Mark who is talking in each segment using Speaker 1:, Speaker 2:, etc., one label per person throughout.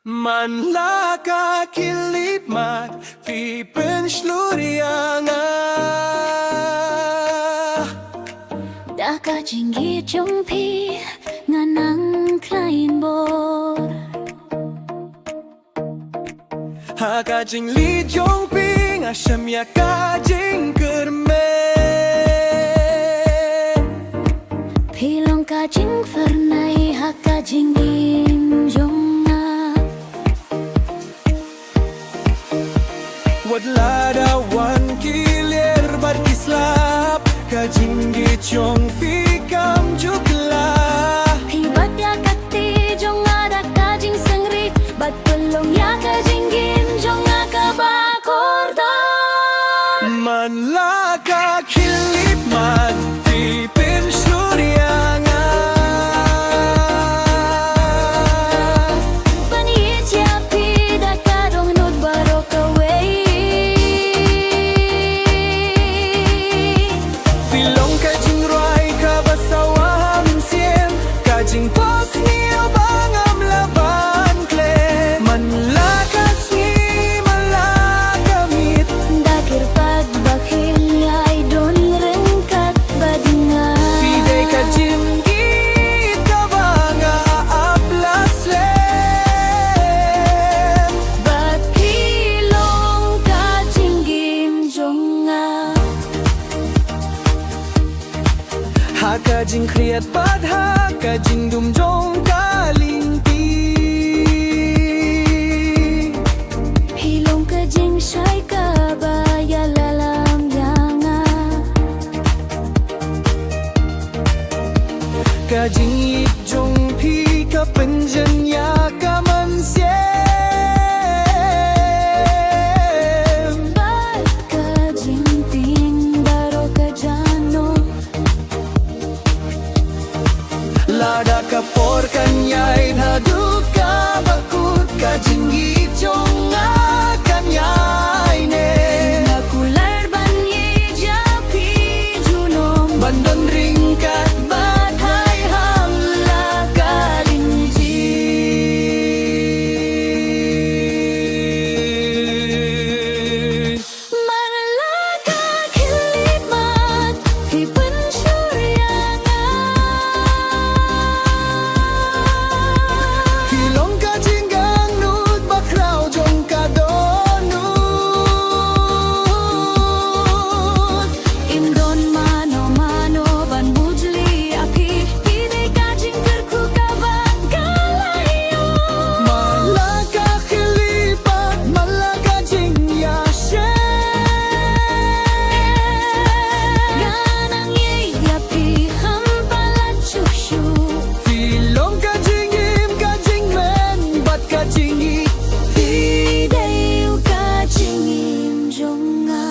Speaker 1: Manlaka kilimat Fi penslurianga
Speaker 2: Daka jinggi jongpi Nganang klain bor
Speaker 1: Haka jing li jong ping Asyam ya ka jing kerme
Speaker 2: Pilong ka jing fernai Haka jing im jonga
Speaker 1: Wad lada wan kilir bar kislap Ka jing gi jong fi kam jukla
Speaker 2: Hibat ya kati jonga Daka jing sengri Bat pelong ya ka jing im jonga Ka bakordon
Speaker 1: Manlaka kilimat Fi penslurianga
Speaker 2: Panit ya pi Daka dong nut barok away
Speaker 1: Filong ka jing roy ka basawam siem Ka jing pos niyo bangam laban kle Manlaka sni malaka mit
Speaker 2: Dakir pagbakil ay don rengkat badingan
Speaker 1: Fide ka jim git ka banga aaplas lem
Speaker 2: Bakilong ka jinggim jonga
Speaker 1: Haka jing kriat bad haka jing dum jong ka linti
Speaker 2: Hilong ka jing syai ka baya lalam yanga
Speaker 1: Ka jing ip jong pi ka penjen ya ka man siem
Speaker 2: Bat ka jing ting baro ka jano
Speaker 1: Lada ka por kanyay haduk ka bakut ka jinggi jonga kanyay ne
Speaker 2: Nakular banyi japi junom
Speaker 1: Bandon ringkat
Speaker 2: Batai hamla kalinji Manlaka kilimat Fi pensyurianga
Speaker 1: Filong ka jinggang nut bakraw jong ka donut
Speaker 2: Indon mano-mano ban bujli api Pide kajing kerku kaban kalayo
Speaker 1: Malaka kilipat malaka jing yashe
Speaker 2: Ganang api hampala chushu
Speaker 1: Filong ka jingim ka jingmen bat ka jingi
Speaker 2: Pide kajing imjonga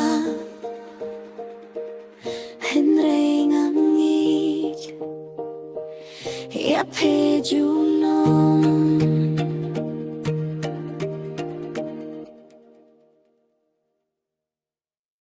Speaker 2: Henry ngangit Yape junom